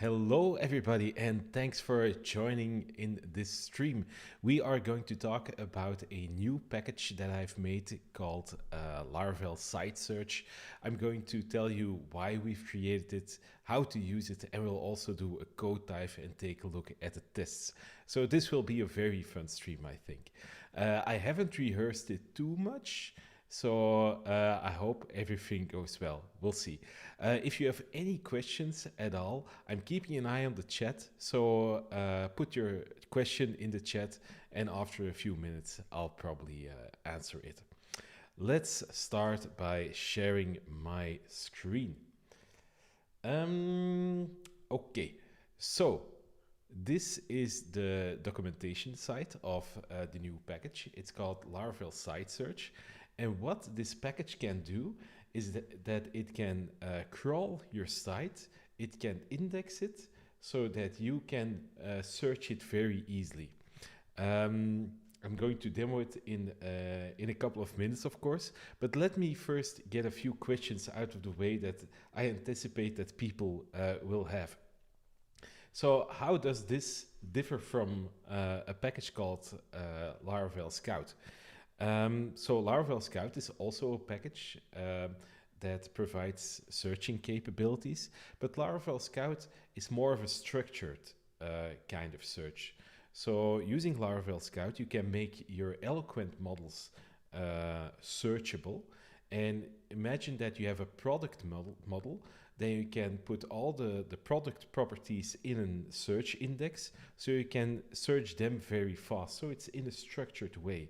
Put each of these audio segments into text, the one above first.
Hello, everybody, and thanks for joining in this stream. We are going to talk about a new package that I've made called Laravel Site Search. I'm going to tell you why we've created it, how to use it, and we'll also do a code dive and take a look at the tests. So this will be a very fun stream, I think. I haven't rehearsed it too much. So I hope everything goes well. We'll see. If you have any questions at all, I'm keeping an eye on the chat. So put your question in the chat, and after a few minutes, I'll probably answer it. Let's start by sharing my screen. Okay, so this is the documentation site of the new package. It's called Laravel Site Search. And what this package can do is that it can crawl your site, it can index it so that you can search it very easily. I'm going to demo it in a couple of minutes, of course, but let me first get a few questions out of the way that I anticipate that people will have. So how does this differ from a package called Laravel Scout? So Laravel Scout is also a package that provides searching capabilities, but Laravel Scout is more of a structured kind of search. So using Laravel Scout, you can make your eloquent models searchable. And imagine that you have a product model, then you can put all the product properties in a search index, so you can search them very fast. So it's in a structured way.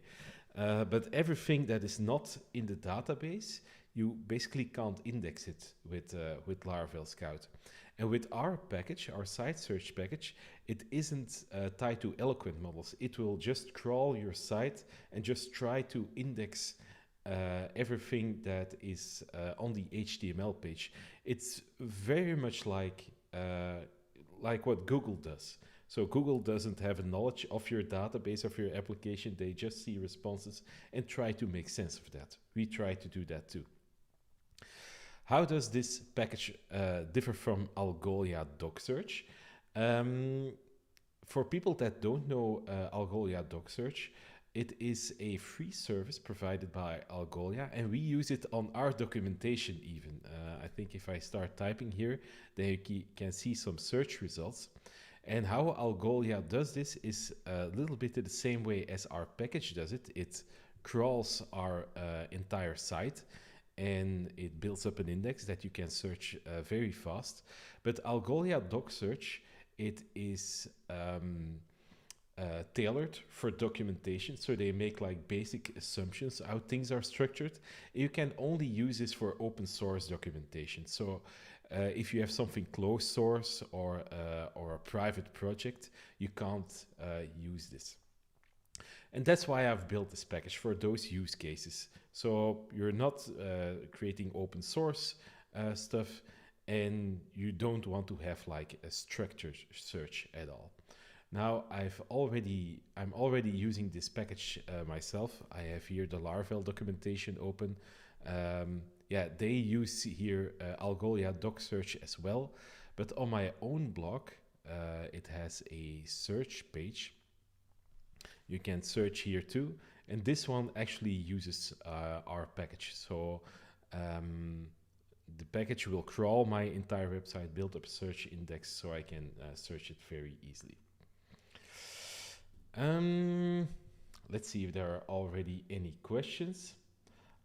But everything that is not in the database, you basically can't index it with Laravel Scout. And with our package, our site search package, it isn't tied to eloquent models. It will just crawl your site and just try to index everything that is on the HTML page. It's very much like what Google does. So Google doesn't have a knowledge of your database, of your application. They just see responses and try to make sense of that. We try to do that too. How does this package differ from Algolia Doc Search? For people that don't know Algolia Doc Search, it is a free service provided by Algolia, and we use it on our documentation even. I think if I start typing here, then you can see some search results. And how Algolia does this is a little bit the same way as our package does it. It crawls our entire site and it builds up an index that you can search very fast. But Algolia Doc Search, it is tailored for documentation. So they make like basic assumptions how things are structured. You can only use this for open source documentation. So if you have something closed source or a private project, you can't use this. And that's why I've built this package for those use cases. So you're not creating open source stuff, and you don't want to have like a structured search at all. Now I'm already using this package myself. I have here the Laravel documentation open. Yeah, they use here Algolia Doc Search as well, but on my own blog, it has a search page. You can search here too, and this one actually uses our package. So the package will crawl my entire website, build up a search index so I can search it very easily. Let's see if there are already any questions.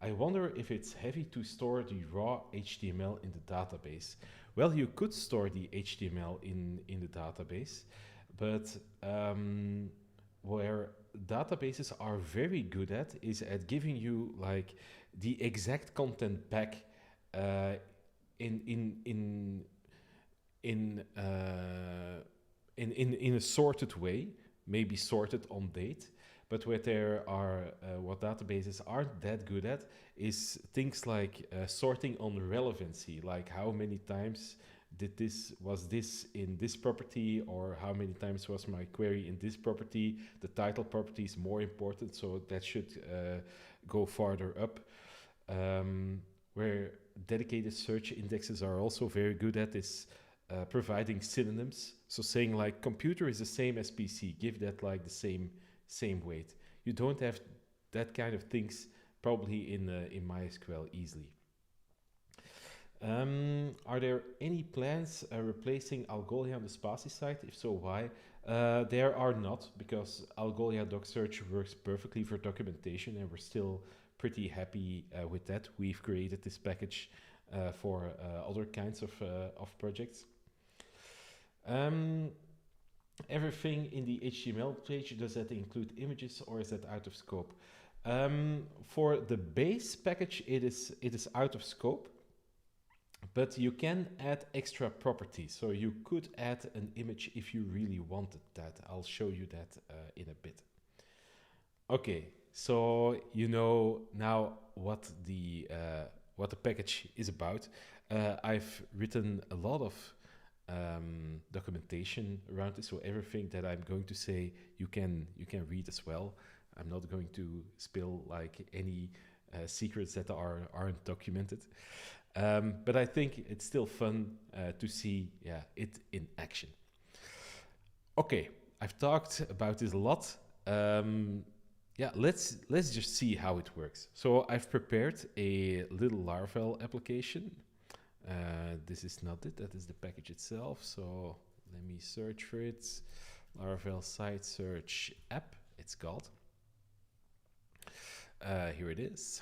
I wonder if it's heavy to store the raw HTML in the database. Well, you could store the HTML in the database, but where databases are very good at is at giving you like the exact content back in a sorted way, maybe sorted on date. But what databases aren't that good at is things like sorting on relevancy, like how many times was this in this property, or how many times was my query in this property. The title property is more important, so that should go farther up. Where dedicated search indexes are also very good at is providing synonyms. So saying like computer is the same as PC, give that like the same weight. You don't have that kind of things probably in MySQL easily. Are there any plans replacing Algolia on the Spatie site? If so, why? There are not, because Algolia doc search works perfectly for documentation, and we're still pretty happy with that. We've created this package for other kinds of projects. Everything in the HTML page, does that include images or is that out of scope? For the base package, it is out of scope, but you can add extra properties. So you could add an image if you really wanted that. I'll show you that in a bit. Okay, so you know now what the package is about. I've written a lot of documentation around it, so everything that I'm going to say you can read as well. I'm not going to spill like any secrets that aren't documented, but I think it's still fun to see it in action. Okay, I've talked about this a lot. Let's just see how it works. So I've prepared a little Laravel application. This is not it, that is the package itself. So let me search for it. Laravel Site Search app, it's called. Here it is.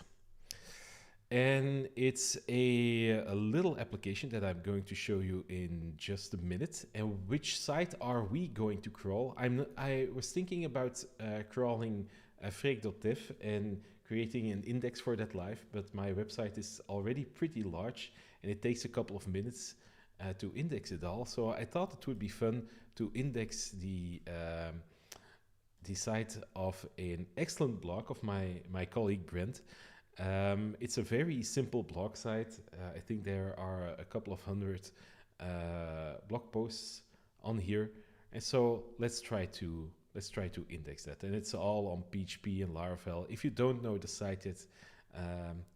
And it's a little application that I'm going to show you in just a minute. And which site are we going to crawl? I was thinking about crawling freek.dev and creating an index for that live, but my website is already pretty large and it takes a couple of minutes to index it all. So I thought it would be fun to index the site of an excellent blog of my colleague Brent. It's a very simple blog site. I think there are a couple of hundred blog posts on here, and so let's try to index that. And it's all on PHP and Laravel. If you don't know the site yet,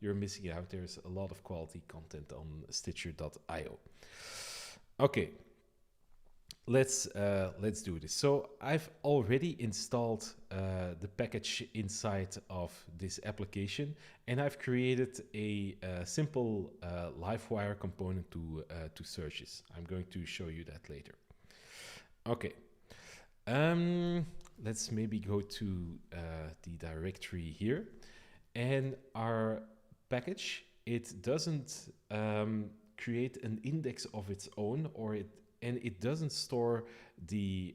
you're missing out. There's a lot of quality content on Stitcher.io. Okay. Let's do this. So I've already installed the package inside of this application, and I've created a simple Livewire component to searches. I'm going to show you that later. Okay. Let's maybe go to the directory here, and our package, it doesn't create an index of its own, and it doesn't store the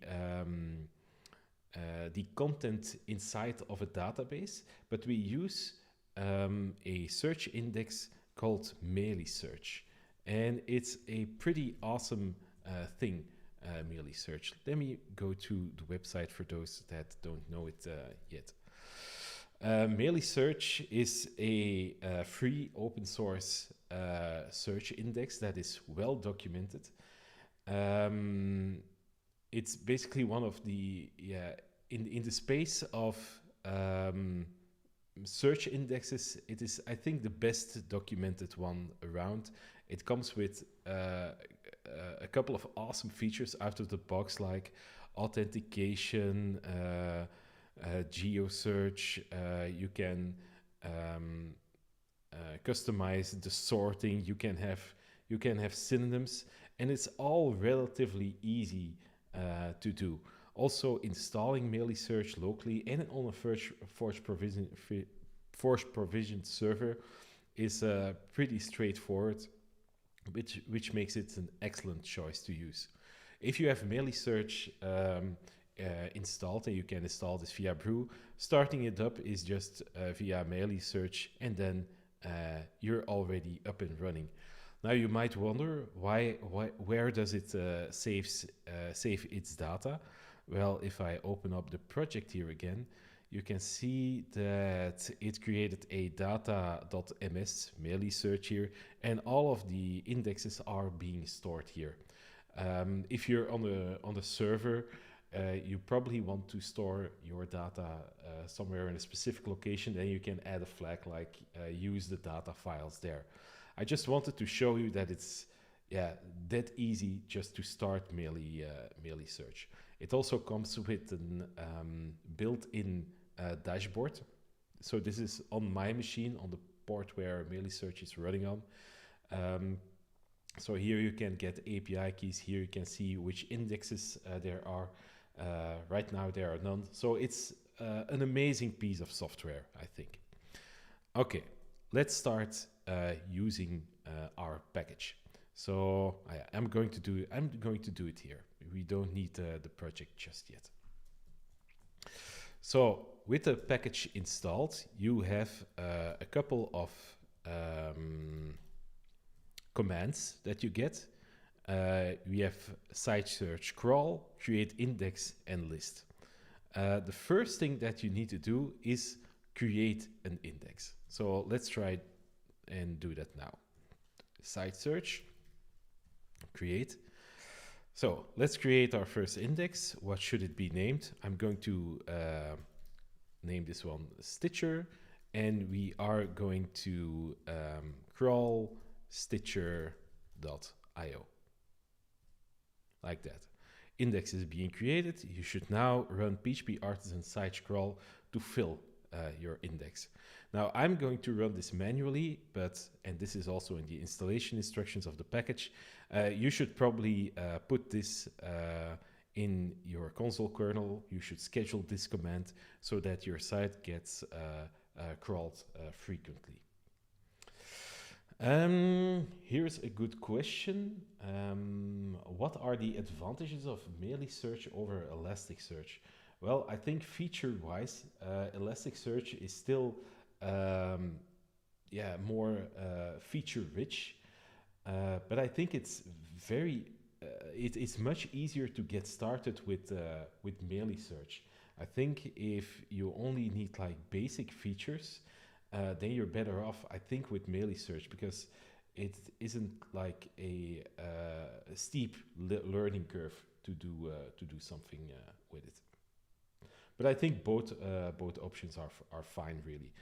content inside of a database, but we use a search index called Elasticsearch, and it's a pretty awesome thing, Elasticsearch. Let me go to the website for those that don't know it yet. Elasticsearch is a free open source search index that is well documented. It's basically one of the in the space of search indexes, it is, I think, the best documented one around. It comes with a couple of awesome features out of the box, like authentication, geo search. You can customize the sorting. You can have synonyms. And it's all relatively easy to do. Also, installing Elasticsearch locally and on a force provisioned server is pretty straightforward, which makes it an excellent choice to use. If you have Elasticsearch installed, and you can install this via Brew, starting it up is just via Elasticsearch, and then you're already up and running. Now you might wonder where does it save its data? Well, if I open up the project here again, you can see that it created a data.ms Elasticsearch here, and all of the indexes are being stored here. If you're on the server, you probably want to store your data somewhere in a specific location. Then you can add a flag like use the data files there. I just wanted to show you that it's yeah, that easy just to start Melee Search. It also comes with an built-in dashboard. So this is on my machine, on the port where Melee Search is running on. So here you can get API keys. Here you can see which indexes there are. Right now there are none. So it's an amazing piece of software, I think. Okay, let's start using our package. So I'm going to do it here. We don't need the project just yet. So with the package installed, you have a couple of commands that you get. We have site search crawl, create index, and list. The first thing that you need to do is create an index. So let's try and do that now. Site search, create. So let's create our first index. What should it be named? I'm going to name this one Stitcher, and we are going to crawl stitcher.io. Like that. Index is being created. You should now run PHP artisan site crawl to fill your index. Now I'm going to run this manually, and this is also in the installation instructions of the package. You should probably put this in your console kernel. You should schedule this command so that your site gets crawled frequently. Here's a good question. What are the advantages of Melee Search over Elasticsearch? Well, I think feature-wise, Elasticsearch is still more feature-rich, but I think it's it's much easier to get started with Melee Search. I think if you only need like basic features, then you're better off, I think, with Melee Search, because it isn't like a steep learning curve to do something with it. But I think both options are fine, really.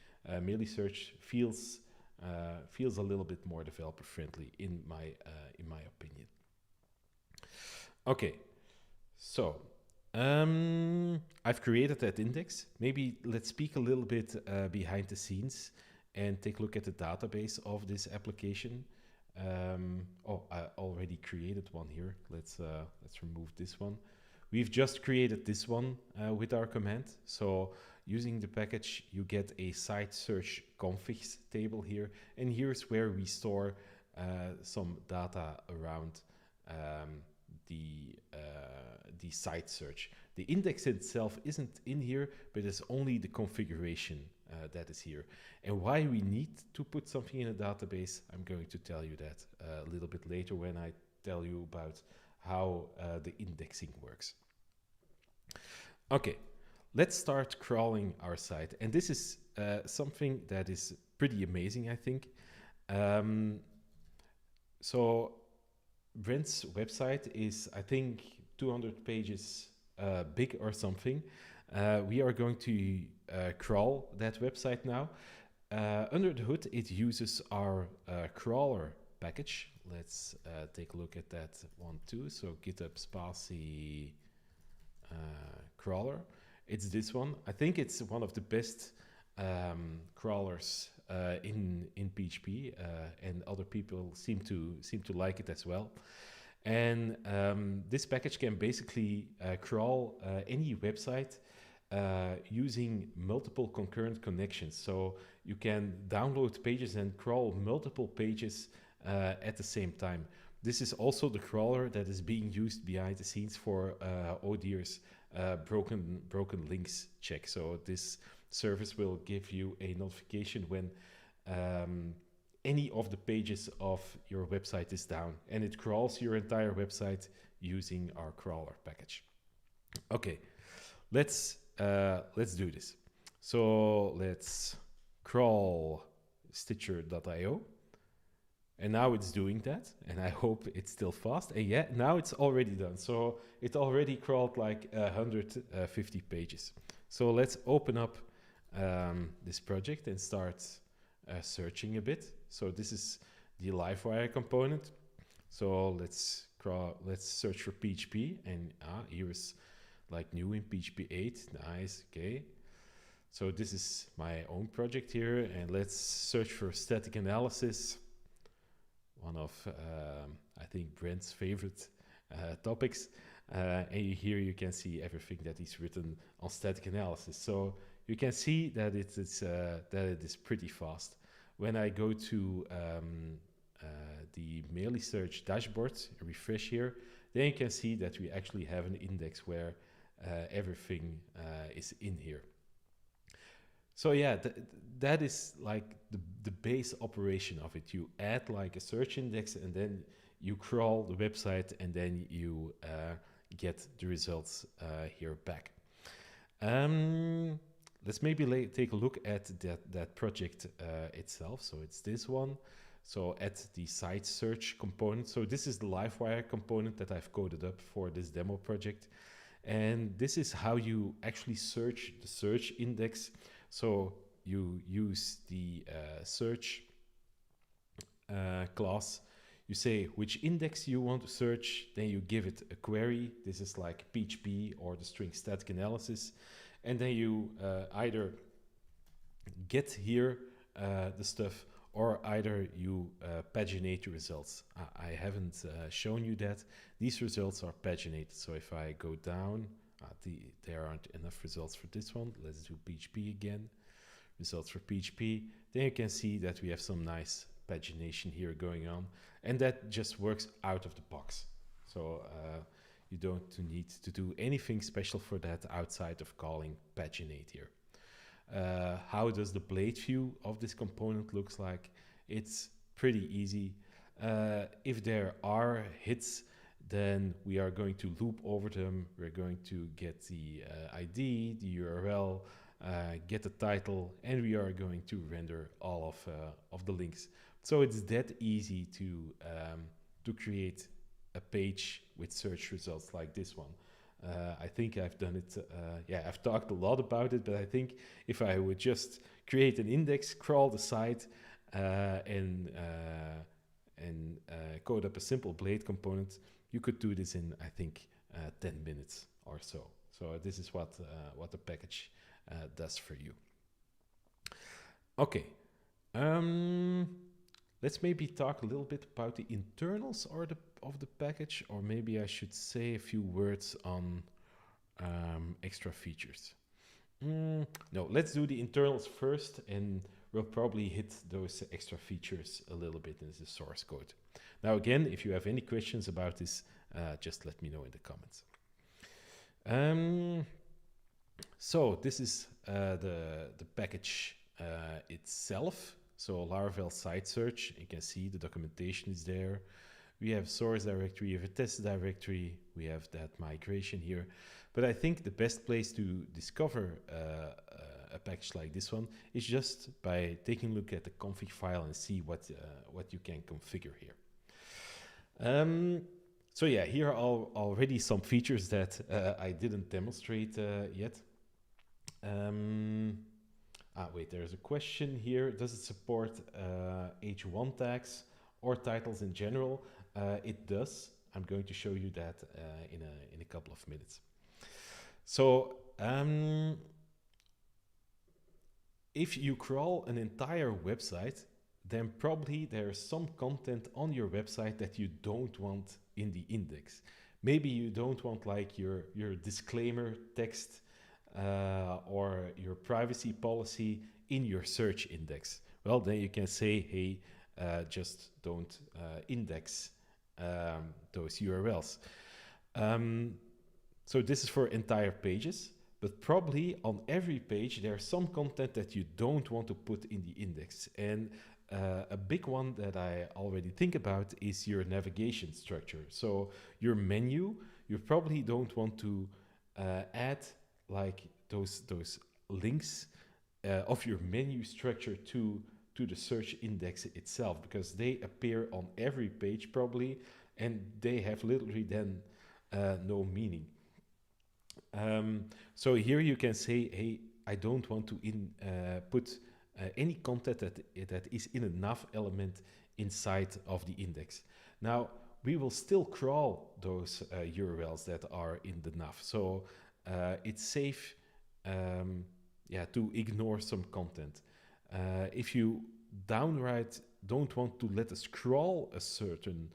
Melee Search feels a little bit more developer friendly in my opinion. Okay, so I've created that index. Maybe let's speak a little bit behind the scenes and take a look at the database of this application. I already created one here. Let's remove this one. We've just created this one with our command. So using the package, you get a site search configs table here, and here's where we store some data around the site search. The index itself isn't in here, but it's only the configuration that is here. And why we need to put something in a database, I'm going to tell you that a little bit later when I tell you about how the indexing works. Okay, let's start crawling our site. And this is something that is pretty amazing, I think. So Brent's website is, I think, 200 pages big or something. We are going to crawl that website now. Under the hood, it uses our crawler package. Let's take a look at that one too. So GitHub Spatie crawler. It's this one. I think it's one of the best crawlers in PHP, and other people seem to like it as well. And this package can basically crawl any website using multiple concurrent connections. So you can download pages and crawl multiple pages at the same time. This is also the crawler that is being used behind the scenes for ODIR's broken links check. So this service will give you a notification when any of the pages of your website is down, and it crawls your entire website using our crawler package. Okay, let's do this. So let's crawl stitcher.io, and now it's doing that, and I hope it's still fast. And yeah, now it's already done. So it already crawled like 150 pages. So let's open up this project and start searching a bit. So this is the Livewire component. So let's search for PHP, and here's like new in PHP 8. Nice, okay. So this is my own project here, and let's search for static analysis. One of, I think, Brent's favorite topics. And here you can see everything that is written on static analysis. So you can see that it is pretty fast. When I go to the Elasticsearch dashboard, refresh here, then you can see that we actually have an index where everything is in here. So yeah, that is like the base operation of it. You add like a search index, and then you crawl the website, and then you get the results here back. Let's maybe take a look at that project itself. So it's this one. So at the site search component. So this is the Livewire component that I've coded up for this demo project. And this is how you actually search the search index. So you use the search class. You say which index you want to search, then you give it a query. This is like PHP or the string static analysis. And then you either get here the stuff, or either you paginate the results. I haven't shown you that. These results are paginated. So if I go down, there aren't enough results for this one. Let's do PHP again. Results for PHP. Then you can see that we have some nice pagination here going on. And that just works out of the box. So you don't need to do anything special for that outside of calling paginate here. How does the blade view of this component looks like? It's pretty easy. If there are hits, then we are going to loop over them. We're going to get the ID, the URL, get the title, and we are going to render all of the links. So it's that easy to create a page with search results like this one. I think I've done it, I've talked a lot about it, but I think if I would just create an index, crawl the site, and code up a simple blade component, you could do this in, I think, 10 minutes or so. So this is what the package does for you. Okay, let's maybe talk a little bit about the internals of the package, or maybe I should say a few words on extra features. No, let's do the internals first, and we'll probably hit those extra features a little bit in the source code. Now, again, if you have any questions about this, just let me know in the comments. So this is the package itself. So Laravel Site Search, you can see the documentation is there. We have source directory, we have a test directory, we have that migration here. But I think the best place to discover a package like this one is just by taking a look at the config file and see what you can configure here. So yeah, here are already some features that I didn't demonstrate yet. Wait, there's a question here. Does it support H1 tags or titles in general? It does. I'm going to show you that in a couple of minutes. So if you crawl an entire website, then probably there's some content on your website that you don't want in the index. Maybe you don't want like your disclaimer text or your privacy policy in your search index. Well, then you can say, hey, just don't index those URLs. So this is for entire pages, but probably on every page there's some content that you don't want to put in the index. And a big one that I already think about is your navigation structure. So your menu, you probably don't want to add like those links of your menu structure to the search index itself, because they appear on every page probably, and they have literally then no meaning. So here you can say, hey, I don't want to put any content that is in a nav element inside of the index. Now, we will still crawl those URLs that are in the nav. So it's safe to ignore some content. If you downright don't want to let us crawl a certain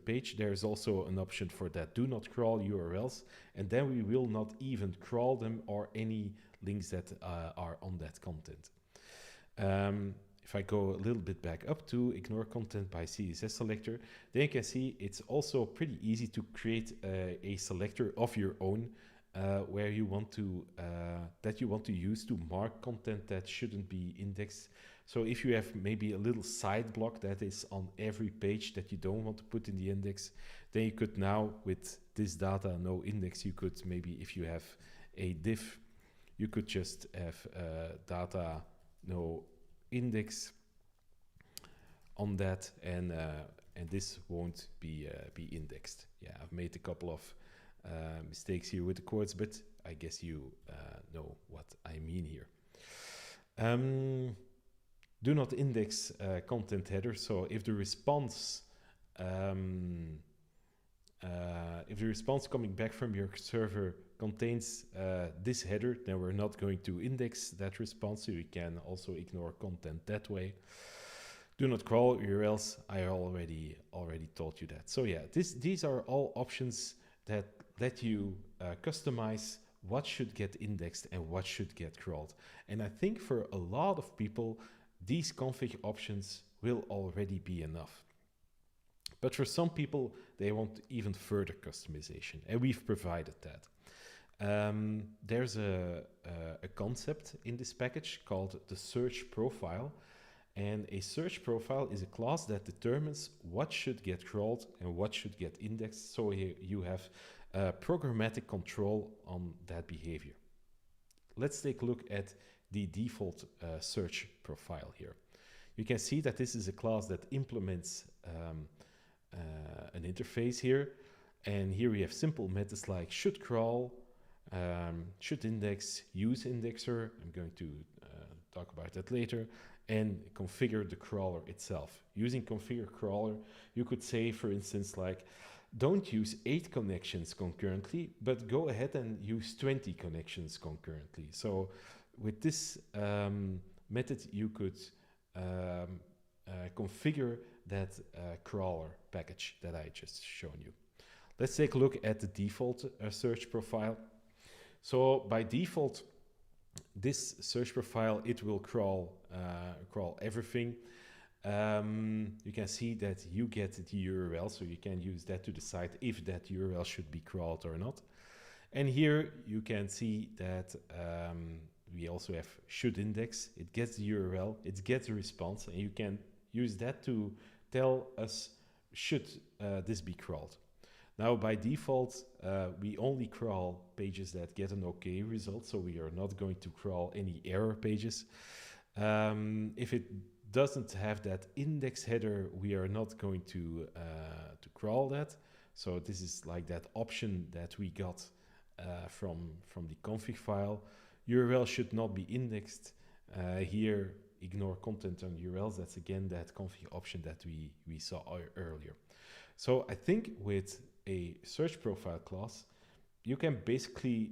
page, there's also an option for that. Do not crawl URLs, and then we will not even crawl them or any links that are on that content. If I go a little bit back up to ignore content by CSS selector, then you can see it's also pretty easy to create a selector of your own where you want to that you want to use to mark content that shouldn't be indexed. So if you have maybe a little side block that is on every page that you don't want to put in the index, then you could now, with this data no index, you could maybe, if you have a div, you could just have data no index on that, and this won't be indexed. Yeah, I've made a couple of mistakes here with the quotes, but I guess you know what I mean here. Do not index content header. So if the response coming back from your server contains this header, then we're not going to index that response. So you can also ignore content that way. Do not crawl URLs. I already told you that. So yeah, these are all options that let you customize what should get indexed and what should get crawled. And I think for a lot of people, these config options will already be enough. But for some people, they want even further customization, and we've provided that. There's a concept in this package called the search profile. And a search profile is a class that determines what should get crawled and what should get indexed. So you have programmatic control on that behavior. Let's take a look at the default search profile here. You can see that this is a class that implements an interface here. And here we have simple methods like should crawl, should index, use indexer. I'm going to talk about that later. And configure the crawler itself. Using configure crawler, you could say, for instance, like, don't use 8 connections concurrently, but go ahead and use 20 connections concurrently. So with this method, you could configure that crawler package that I just shown you. Let's take a look at the default search profile. So by default, this search profile, it will crawl everything. You can see that you get the URL, so you can use that to decide if that URL should be crawled or not. And here you can see that we also have should index. It gets the URL, it gets a response, and you can use that to tell us should this be crawled. Now, by default, we only crawl pages that get an OK result, so we are not going to crawl any error pages. If it doesn't have that index header, we are not going to crawl that. So this is like that option that we got from the config file. URL should not be indexed. Here, ignore content on URLs. That's again that config option that we saw earlier. So I think with a search profile class, you can basically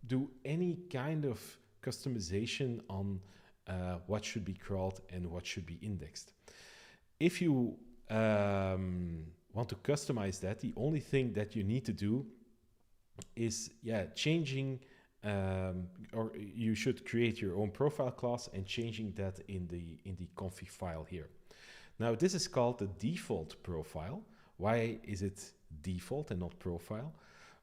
do any kind of customization on what should be crawled and what should be indexed. If you want to customize that, the only thing that you need to do is changing or you should create your own profile class and changing that in the config file here. Now this is called the default profile. Why is it default and not profile?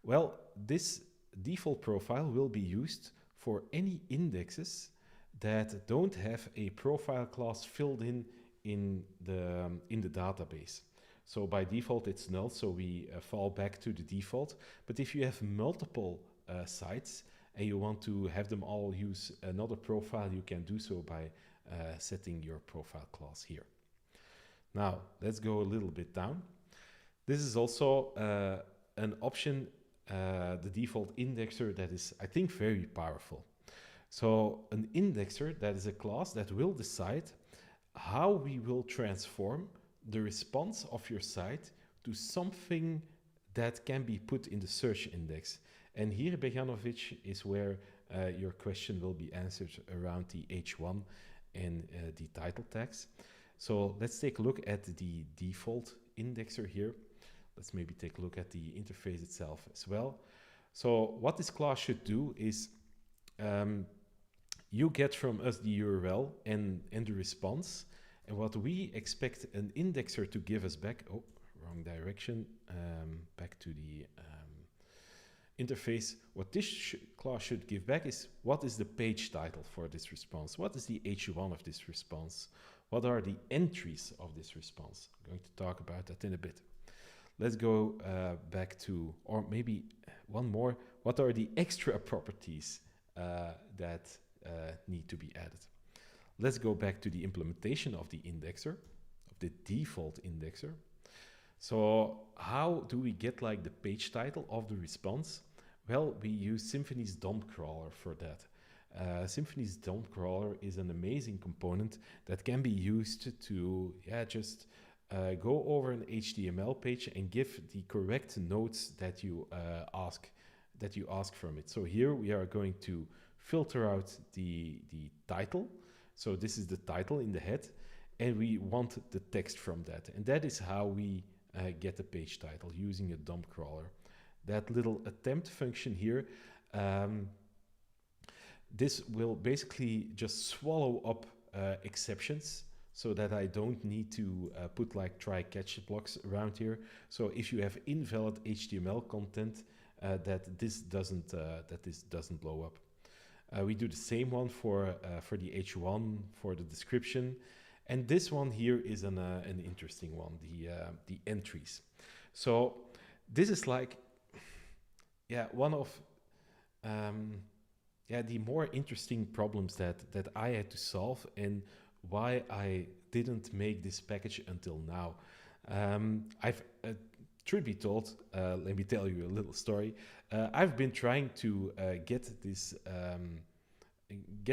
Well, this default profile will be used for any indexes that don't have a profile class filled in the database. So by default it's null, so we fall back to the default. But if you have multiple sites and you want to have them all use another profile, you can do so by setting your profile class here. Now let's go a little bit down. This is also an option, the default indexer, that is, I think, very powerful. So an indexer, that is a class that will decide how we will transform the response of your site to something that can be put in the search index. And here, Bejanovic, is where your question will be answered around the H1 and the title tags. So let's take a look at the default indexer here. Let's maybe take a look at the interface itself as well. So what this class should do is you get from us the URL and the response. And what we expect an indexer to give us back, oh, wrong direction, back to the interface. What this class should give back is what is the page title for this response? What is the H1 of this response? What are the entries of this response? I'm going to talk about that in a bit. Let's go back to, or maybe one more, what are the extra properties that need to be added? Let's go back to the implementation of the indexer, of the default indexer. So how do we get like the page title of the response? Well, we use Symfony's DOM crawler for that. Symfony's DOM crawler is an amazing component that can be used to just go over an HTML page and give the correct notes that you ask from it. So here we are going to filter out the title. So this is the title in the head, and we want the text from that. And that is how we get the page title using a DOM crawler. That little attempt function here, this will basically just swallow up exceptions so that I don't need to put like try-catch blocks around here. So if you have invalid HTML content, that this doesn't blow up. We do the same one for the H1 for the description, and this one here is an interesting one, the entries. So this is like one of the more interesting problems that I had to solve, and why I didn't make this package until now. Truth be told, let me tell you a little story. I've been trying to get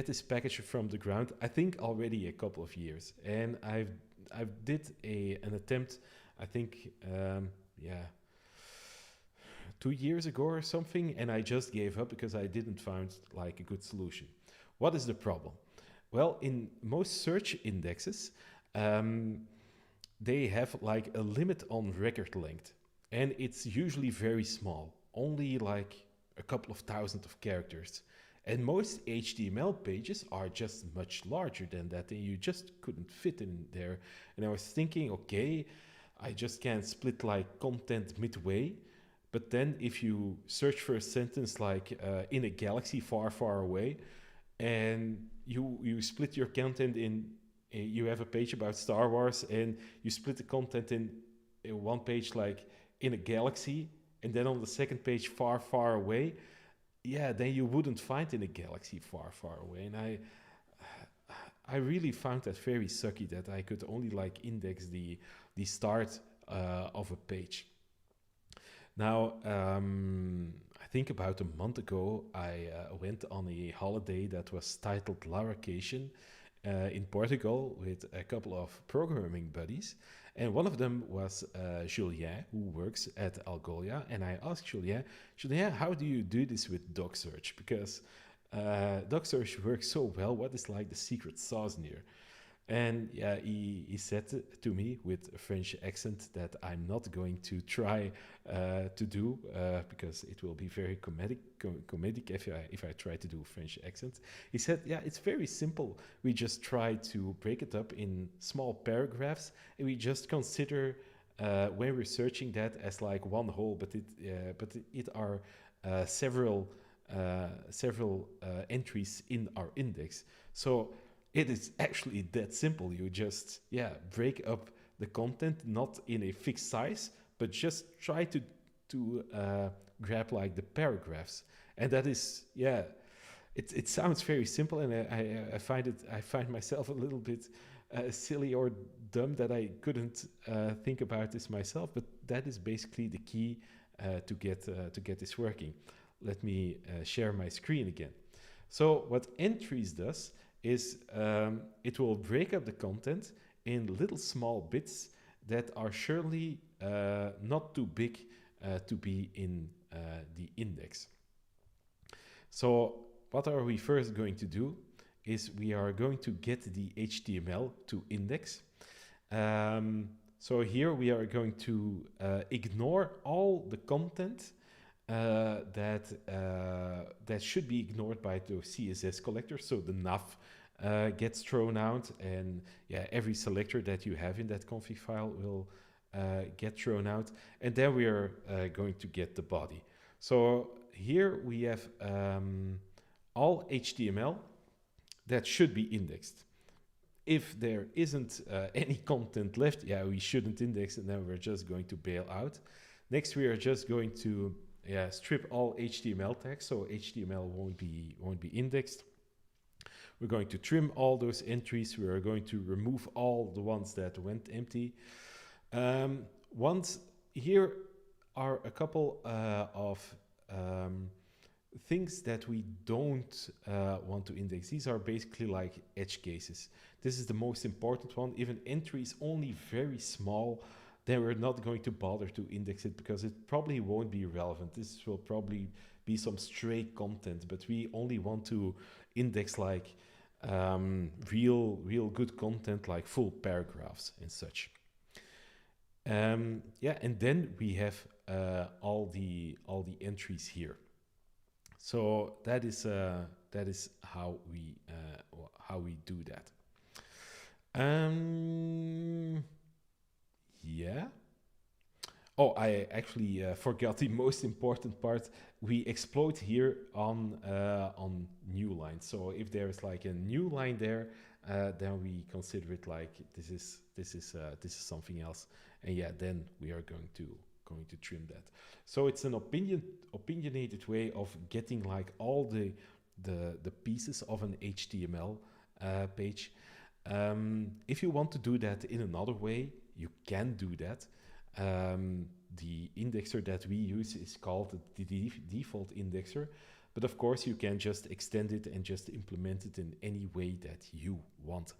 this package from the ground, I think already a couple of years, and I've did an attempt, I think 2 years ago or something, and I just gave up because I didn't find like a good solution. What is the problem? Well, in most search indexes, they have like a limit on record length, and it's usually very small, only like a couple of thousand of characters. And most HTML pages are just much larger than that, and you just couldn't fit in there. And I was thinking, okay, I just can't split like content midway. But then if you search for a sentence like in a galaxy far, far away, and you split your content in, you have a page about Star Wars, and you split the content in one page like in a galaxy, and then on the second page far, far away, then you wouldn't find in a galaxy far, far away. And I really found that very sucky that I could only like index the start of a page. Now, I think about a month ago, I went on a holiday that was titled Laracation in Portugal with a couple of programming buddies. And one of them was Julien, who works at Algolia. And I asked Julien, how do you do this with doc search? Because doc search works so well. What is like the secret sauce in here? And he said to me with a French accent that I'm not going to try to do because it will be very comedic if I try to do a French accent. He said, it's very simple. We just try to break it up in small paragraphs, and we just consider when we're searching that as like one whole, but it are several entries in our index. So it is actually that simple. You just break up the content, not in a fixed size, but just try to grab like the paragraphs. And that is it sounds very simple, and I find myself a little bit silly or dumb that I couldn't think about this myself. But that is basically the key to get this working. Let me share my screen again. So what entries does is it will break up the content in little small bits that are surely not too big to be in the index. So what are we first going to do is we are going to get the HTML to index. So here we are going to ignore all the content that should be ignored by the CSS collector. So the nav gets thrown out, and yeah, every selector that you have in that config file will get thrown out. And then we are going to get the body. So here we have all HTML that should be indexed. If there isn't any content left, yeah, we shouldn't index, and then we're just going to bail out. Next, we are just going to strip all HTML tags, so HTML won't be indexed. We're going to trim all those entries. We are going to remove all the ones that went empty. Here are a couple of things that we don't want to index. These are basically like edge cases. This is the most important one. If an entry is only very small, then we're not going to bother to index it because it probably won't be relevant. This will probably be some stray content, but we only want to index like real good content, like full paragraphs and such. And then we have all the entries here. So that is how we do that. Yeah. Oh, I actually forgot the most important part. We exploit here on new lines. So if there is like a new line there, then we consider it like this is something else. And yeah, then we are going to trim that. So it's an opinionated way of getting like all the pieces of an HTML page. If you want to do that in another way, you can do that. The indexer that we use is called the default indexer, but of course you can just extend it and just implement it in any way that you want.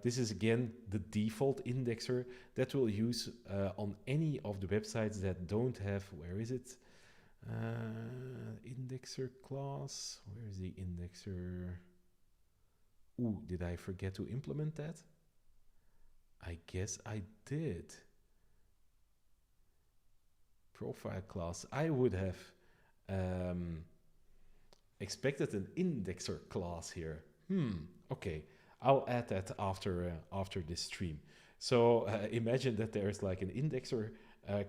This is again the default indexer that we'll use on any of the websites that don't have, where is it? Indexer class, where is the indexer? Ooh, did I forget to implement that? I guess I did. Profile class. I would have expected an indexer class here. Okay. I'll add that after this stream. So imagine that there's like an indexer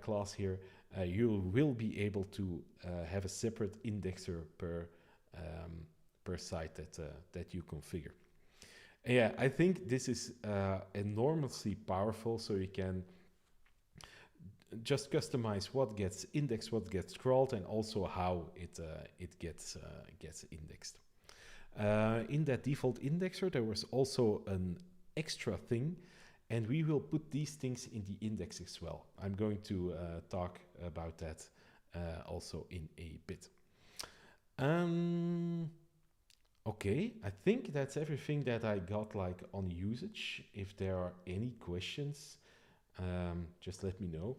class here. You will be able to have a separate indexer per site that you configure. And yeah, I think this is enormously powerful. So you can just customize what gets indexed, what gets crawled, and also how it gets indexed. In that default indexer, there was also an extra thing, and we will put these things in the index as well. I'm going to talk about that also in a bit. Okay, I think that's everything that I got like on usage. If there are any questions, just let me know.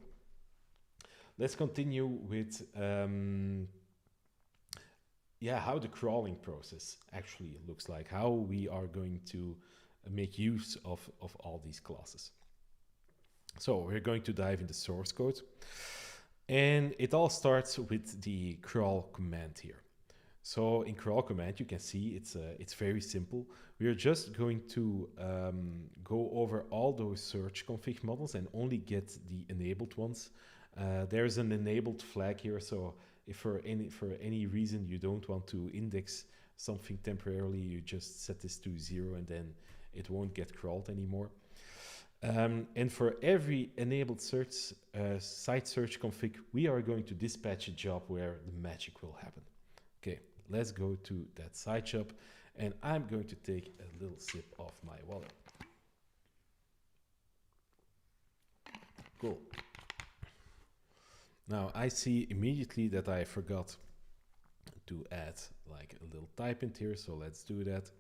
Let's continue with how the crawling process actually looks like, how we are going to make use of all these classes. So we're going to dive into source code, and it all starts with the crawl command here. So in crawl command, you can see it's very simple. We are just going to go over all those search config models and only get the enabled ones. There's an enabled flag here, so if for any reason you don't want to index something temporarily, you just set this to 0 and then it won't get crawled anymore. And for every enabled search site search config, we are going to dispatch a job where the magic will happen. Okay, let's go to that site job, and I'm going to take a little sip of my water. Cool. Now I see immediately that I forgot to add like a little type in here, so let's do that.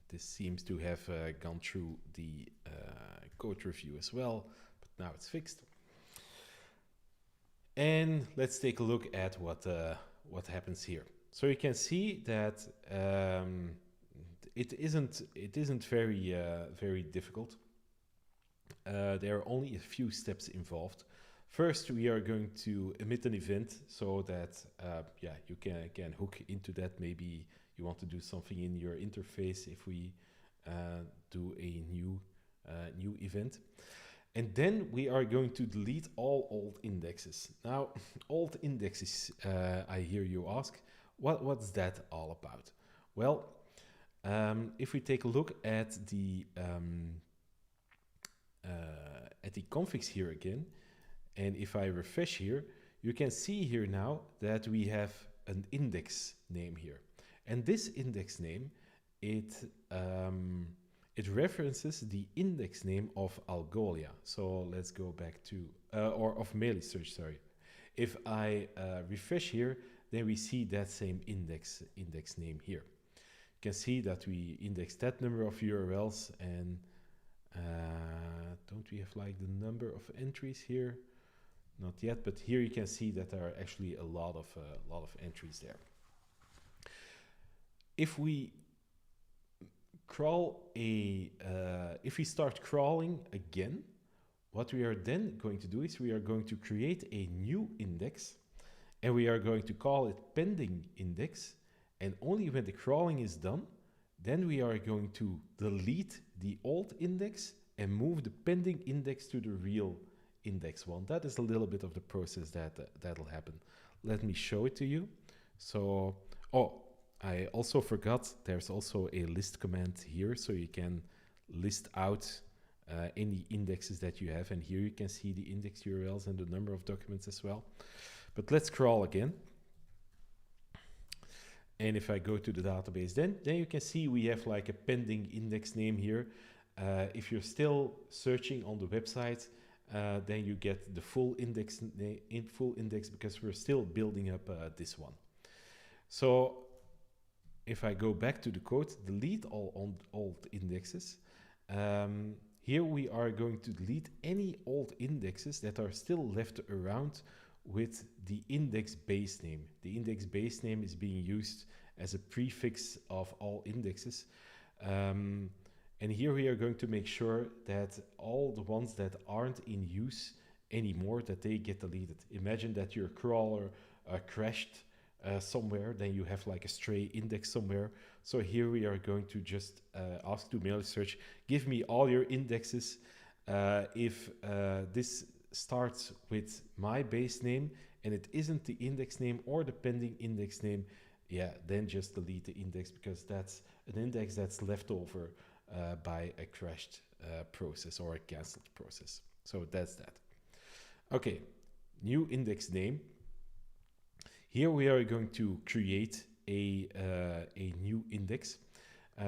this seems to have gone through the code review as well, but now it's fixed. And let's take a look at what happens here. So you can see that it isn't very difficult. There are only a few steps involved. First, we are going to emit an event so that you can hook into that. Maybe you want to do something in your interface if we do a new event. And then we are going to delete all old indexes. Now, old indexes, I hear you ask, what's that all about? Well, if we take a look at the configs here again, and if I refresh here, you can see here now that we have an index name here. And this index name, it references the index name of Algolia. So let's go back to, or of Elasticsearch, sorry. If I refresh here, then we see that same index name here. You can see that we index that number of URLs, and don't we have like the number of entries here? Not yet, but here you can see that there are actually a lot of entries there. If we crawl if we start crawling again, what we are then going to do is we are going to create a new index, and we are going to call it pending index. And only when the crawling is done, then we are going to delete the old index and move the pending index to the real index one. That is a little bit of the process that'll happen. Let me show it to you. So, I also forgot, there's also a list command here, so you can list out any indexes that you have. And here you can see the index URLs and the number of documents as well. But let's crawl again. And if I go to the database, then you can see we have like a pending index name here. If you're still searching on the website, then you get the full index because we're still building up this one. So if I go back to the code, delete all old indexes. Here we are going to delete any old indexes that are still left around with the index base name. The index base name is being used as a prefix of all indexes. And here we are going to make sure that all the ones that aren't in use anymore, that they get deleted. Imagine that your crawler crashed somewhere, then you have like a stray index somewhere. So here we are going to just ask to Elasticsearch, give me all your indexes. If this starts with my base name and it isn't the index name or the pending index name, then just delete the index, because that's an index that's left over by a crashed process or a cancelled process. So that's that. Okay, new index name. Here we are going to create a new index.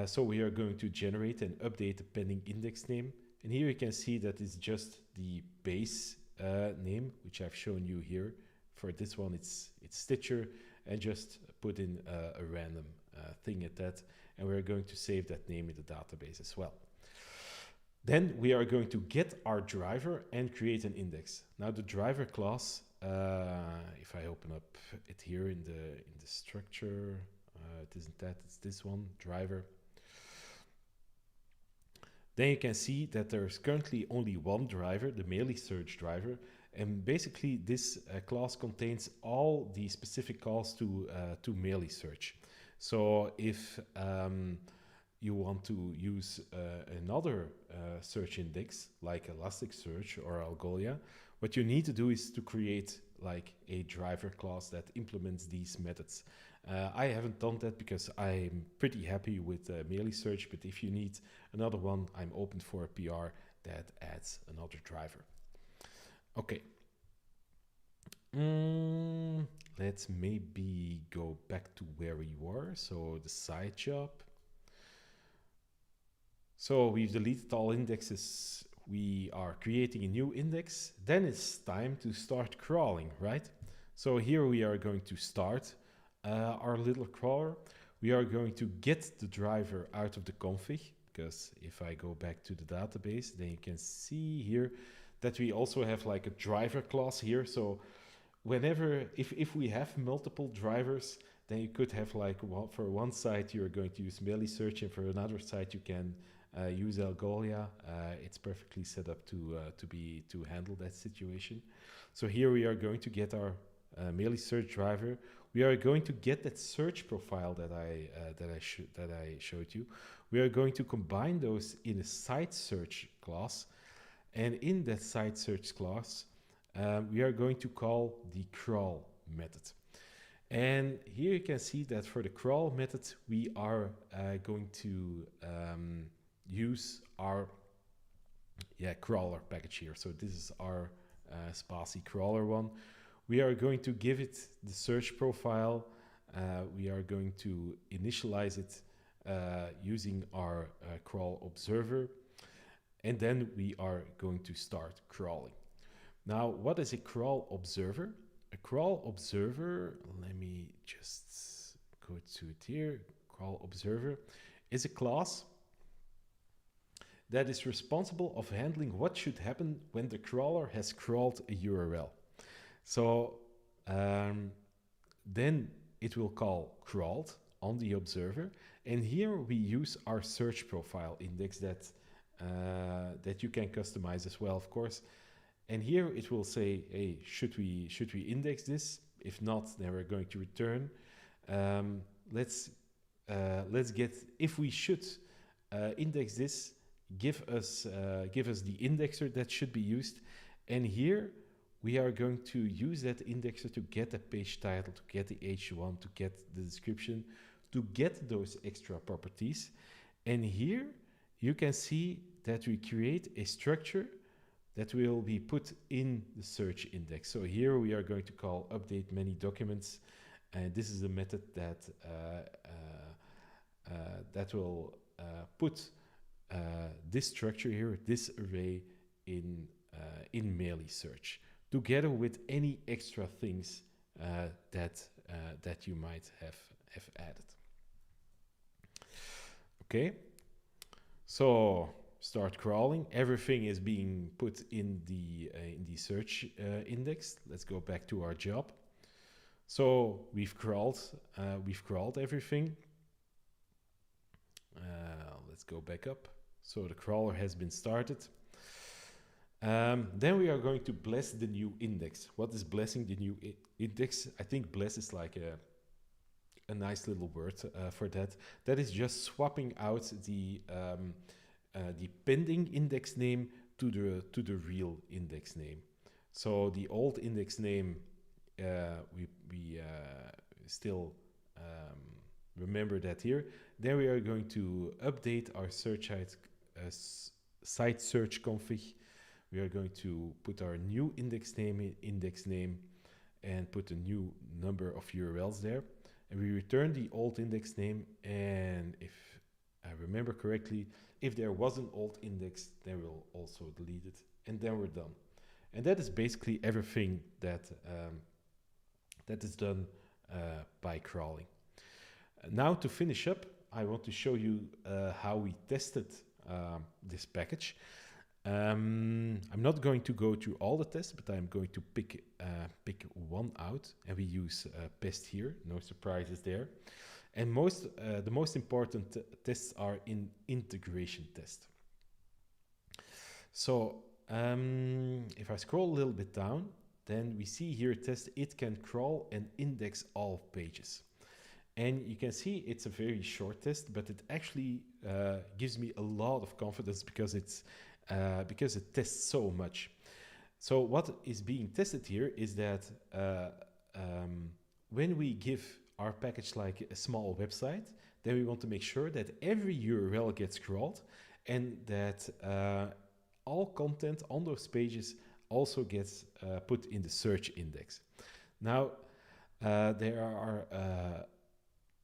So we are going to generate and update the pending index name. And here you can see that it's just the base name, which I've shown you here. For this one, it's Stitcher, and just put in a random thing at that. And we're going to save that name in the database as well. Then we are going to get our driver and create an index. Now the driver class, if I open up it here in the structure, it isn't that, it's this one, driver. Then you can see that there's currently only one driver, the Elasticsearch driver, and basically this class contains all the specific calls to Elasticsearch. So if you want to use another search index like Elasticsearch or Algolia, what you need to do is to create like a driver class that implements these methods. I haven't done that because I'm pretty happy with Elasticsearch, but if you need another one, I'm open for a PR that adds another driver. Okay. Let's maybe go back to where we were. So the side job. So we've deleted all indexes. We are creating a new index. Then it's time to start crawling, right? So here we are going to start our little crawler. We are going to get the driver out of the config, because if I go back to the database, then you can see here that we also have like a driver class here. So whenever, if we have multiple drivers, then you could have like, well, for one site you're going to use Elasticsearch, and for another site you can use Algolia. It's perfectly set up to handle that situation. So here we are going to get our Elasticsearch driver. We are going to get that search profile that I showed you. We are going to combine those in a site search class, and in that site search class, we are going to call the crawl method. And here you can see that for the crawl method, we are going to use our crawler package here. So this is our Spatie crawler one. We are going to give it the search profile. We are going to initialize it using our crawl observer. And then we are going to start crawling. Now, what is a crawl observer? A crawl observer, let me just go to it here. Crawl observer is a class that is responsible of handling what should happen when the crawler has crawled a URL. So then it will call crawled on the observer, and here we use our search profile index that you can customize as well, of course. And here it will say, hey, should we index this? If not, then we're going to return. Let's get, if we should index this, give us the indexer that should be used. And here we are going to use that indexer to get a page title, to get the H1, to get the description, to get those extra properties. And here you can see that we create a structure that will be put in the search index. So here we are going to call update many documents, and this is a method that will put this structure here, this array in Elasticsearch, together with any extra things that you might have added. Okay, so start crawling. Everything is being put in the search index. Let's go back to our job. So we've crawled everything. Let's go back up. So the crawler has been started. Then we are going to bless the new index. What is blessing the new index? I think bless is like a nice little word for that. That is just swapping out the pending index name to the real index name. So the old index name, we still remember that here. Then we are going to update our site search config. We are going to put our new index name and put a new number of URLs there. And we return the old index name, and if I remember correctly, if there was an old index, then we'll also delete it, and then we're done. And that is basically everything that is done by crawling. Now to finish up, I want to show you how we tested this package. I'm not going to go through all the tests, but I'm going to pick one out, and we use pest here. No surprises there. And the most important tests are in integration test. So if I scroll a little bit down, then we see here test it can crawl and index all pages. And you can see it's a very short test, but it actually gives me a lot of confidence because it tests so much. So what is being tested here is that when we give our package like a small website, then we want to make sure that every URL gets crawled and that all content on those pages also gets put in the search index. Now,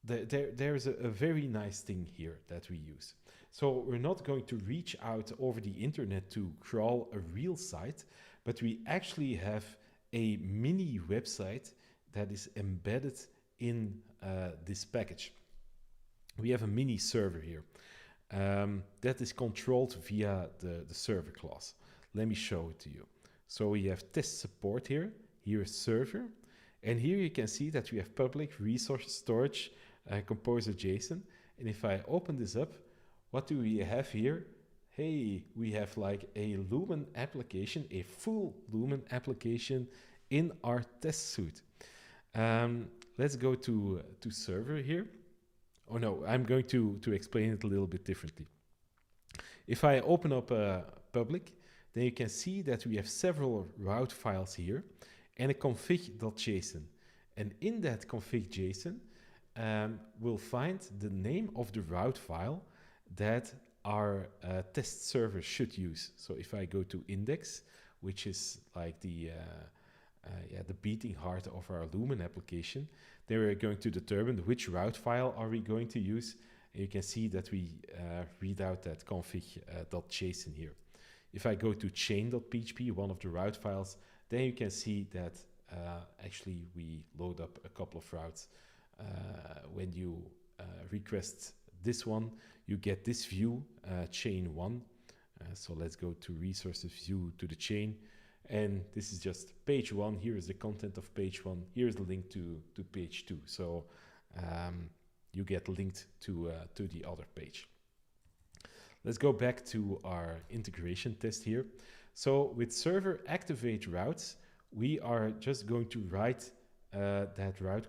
there's a very nice thing here that we use. So we're not going to reach out over the internet to crawl a real site, but we actually have a mini website that is embedded in this package. we have a mini server here that is controlled via the server class. Let me show it to you. So we have test support here. Here is server. And here you can see that we have public resource storage composer JSON. And if I open this up, what do we have here? Hey, we have like a Lumen application, a full Lumen application in our test suite. Let's go to server here. Oh no, I'm going to explain it a little bit differently. If I open up public, then you can see that we have several route files here and a config.json. And in that config.json, we'll find the name of the route file that our test server should use. So if I go to index, which is like the beating heart of our Lumen application, then we're going to determine which route file are we going to use. And you can see that we read out that config.json here. If I go to chain.php, one of the route files, then you can see that actually we load up a couple of routes. When you request this one, you get this view, chain 1. So let's go to resources view to the chain. And this is just page 1. Here is the content of page 1. Here's the link to page 2. So you get linked to the other page. Let's go back to our integration test here. So with server activate routes, we are just going to write that route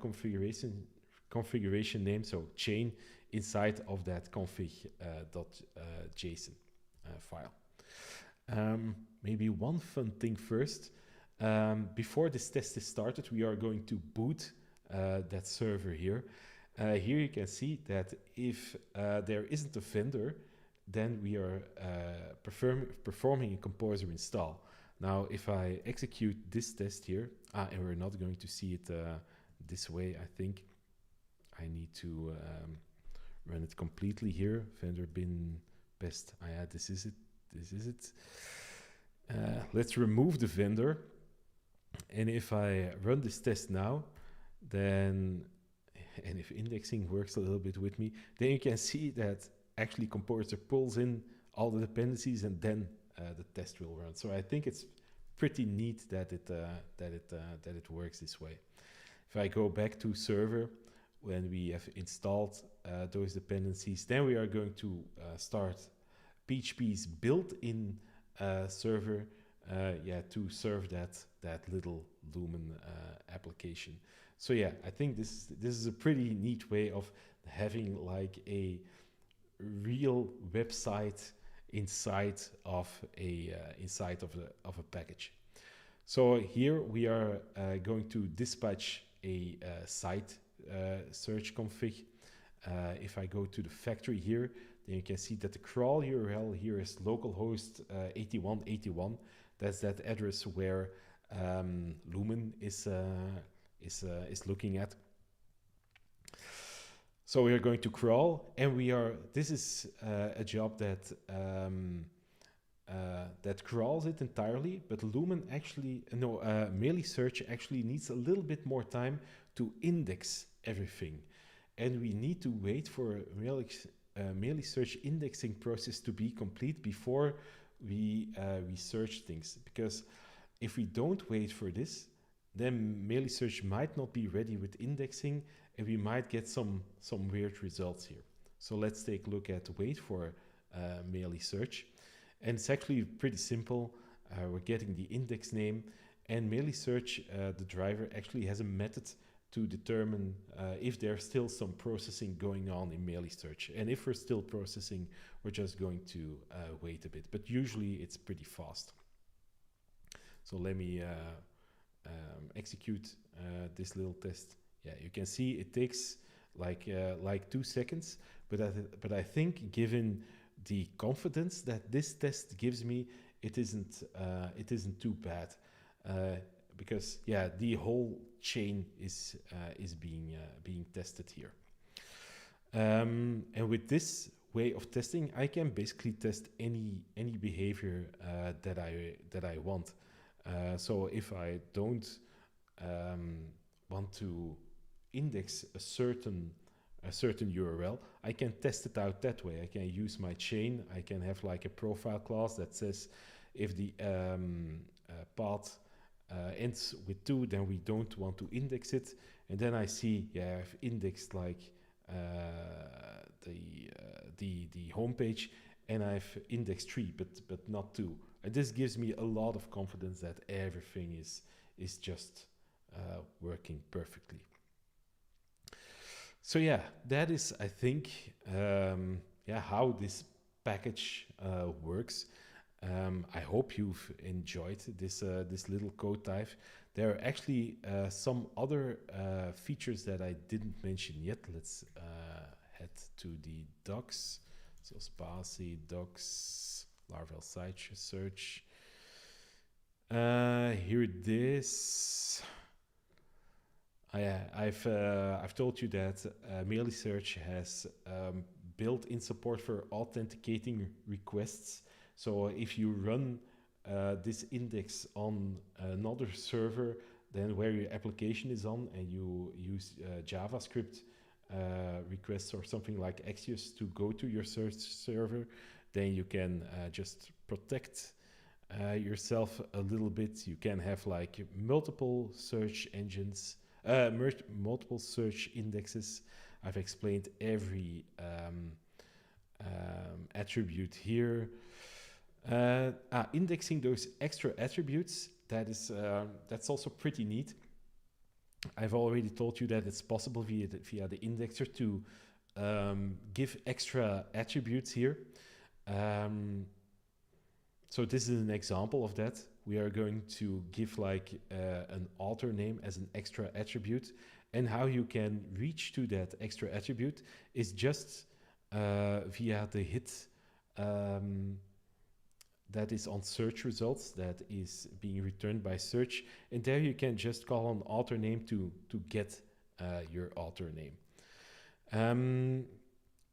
configuration name, so chain, inside of that config.json file. Maybe one fun thing first. Before this test is started, we are going to boot that server here. Here you can see that if there isn't a vendor, then we are performing a composer install. Now, if I execute this test here, and we're not going to see it this way, I think I need to run it completely here. Vendor bin best. Yeah, this is it. This is it. Let's remove the vendor. And if I run this test now, then, and if indexing works a little bit with me, then you can see that actually composer pulls in all the dependencies and then the test will run. So I think it's pretty neat that it works this way. If I go back to server, when we have installed those dependencies, then we are going to start PHP's built-in server to serve that little Lumen application. So yeah, I think this is a pretty neat way of having like a real website inside of a package. So here we are going to dispatch a site search config. If I go to the factory here, then you can see that the crawl URL here is localhost 8181. That's that address where Lumen is looking at. So we are going to crawl, and this is a job that that crawls it entirely, but Lumen actually, Elasticsearch actually needs a little bit more time to index everything. And we need to wait for Elasticsearch indexing process to be complete before we search things. Because if we don't wait for this, then Elasticsearch might not be ready with indexing, and we might get some weird results here. So let's take a look at wait for Elasticsearch. And it's actually pretty simple. We're getting the index name, and Elasticsearch, the driver, actually has a method to determine if there's still some processing going on in Elasticsearch. And if we're still processing, we're just going to wait a bit. But usually it's pretty fast. So let me execute this little test. Yeah, you can see it takes like 2 seconds, but I think given the confidence that this test gives me, it isn't too bad, because yeah, the whole chain is being tested here, and with this way of testing, I can basically test any behavior that I want. So if I don't want to index a certain a certain URL, I can test it out that way. I can use my chain. I can have like a profile clause that says if the path ends with 2, then we don't want to index it. And then I see, yeah, I've indexed like the homepage, and I've indexed 3, but not 2. And this gives me a lot of confidence that everything is just working perfectly. So yeah, that is, I think, how this package works. I hope you've enjoyed this little code dive. There are actually some other features that I didn't mention yet. Let's head to the docs. So Spatie docs, Laravel Site Search. Here it is. I've told you that Elasticsearch has built-in support for authenticating requests. So if you run this index on another server than where your application is on, and you use JavaScript requests or something like Axios to go to your search server, then you can just protect yourself a little bit. You can have like multiple search engines, multiple search indexes. I've explained every attribute here. Indexing those extra attributes, that's also pretty neat. I've already told you that it's possible via the indexer to give extra attributes here. So this is an example of that. We are going to give like an author name as an extra attribute, and how you can reach to that extra attribute is just via the hit that is on search results, that is being returned by search, and there you can just call on author name to get your author name.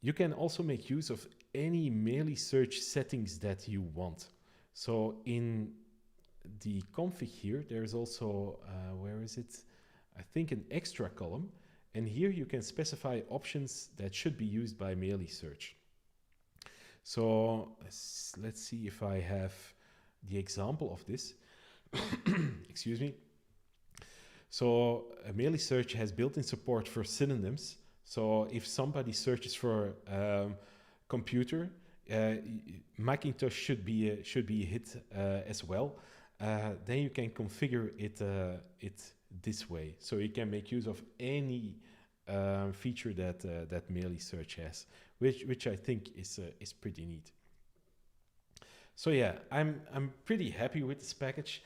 You can also make use of any Elasticsearch settings that you want. So in the config here, there's also, where is it? I think an extra column. And here you can specify options that should be used by Elasticsearch. So let's see if I have the example of this. Excuse me. So Elasticsearch has built-in support for synonyms. So if somebody searches for computer, Macintosh should be a hit as well. Then you can configure it this way, so you can make use of any feature that Elasticsearch has, which I think is pretty neat. So yeah, I'm pretty happy with this package.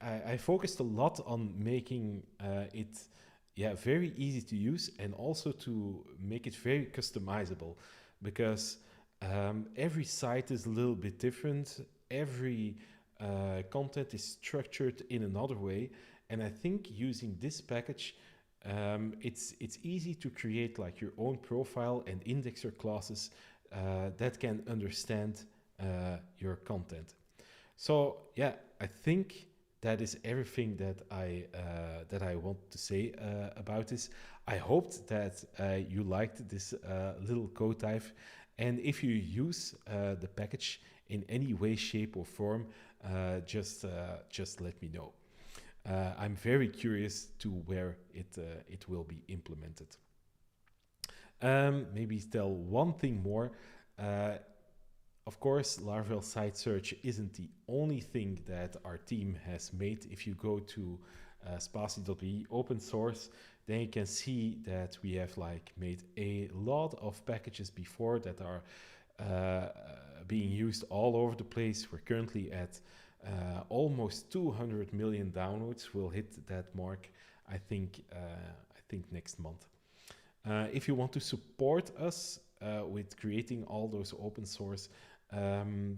I focused a lot on making it very easy to use, and also to make it very customizable, because every site is a little bit different. Every content is structured in another way, and I think using this package, it's easy to create like your own profile and indexer classes that can understand your content. So yeah, I think that is everything that I want to say about this. I hoped that you liked this little code dive, and if you use the package in any way, shape, or form, just let me know. I'm very curious to where it will be implemented. Maybe tell one thing more. Of course, Laravel Site Search isn't the only thing that our team has made. If you go to spatie.be open source, then you can see that we have like made a lot of packages before that are being used all over the place. We're currently at almost 200 million downloads. We'll hit that mark, I think next month. If you want to support us with creating all those open source,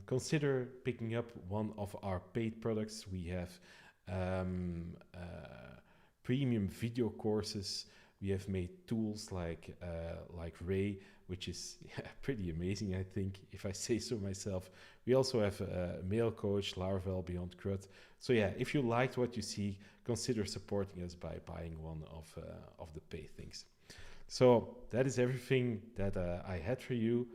consider picking up one of our paid products. We have premium video courses. We have made tools like Ray, which is pretty amazing, I think, if I say so myself. We also have a mail coach, Laravel Beyond CRUD. So yeah, if you liked what you see, consider supporting us by buying one of the pay things. So that is everything that I had for you.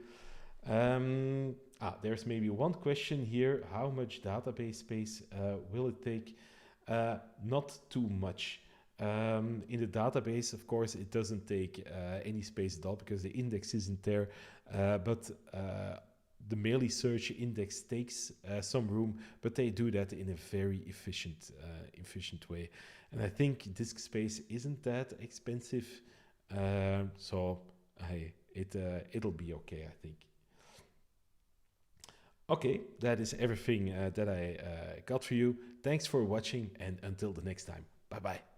There's maybe one question here. How much database space will it take? Not too much. In the database, of course, it doesn't take any space at all because the index isn't there. But the Melee search index takes some room, but they do that in a very efficient way. And I think disk space isn't that expensive, so it'll be okay, I think. Okay, that is everything that I got for you. Thanks for watching, and until the next time. Bye bye.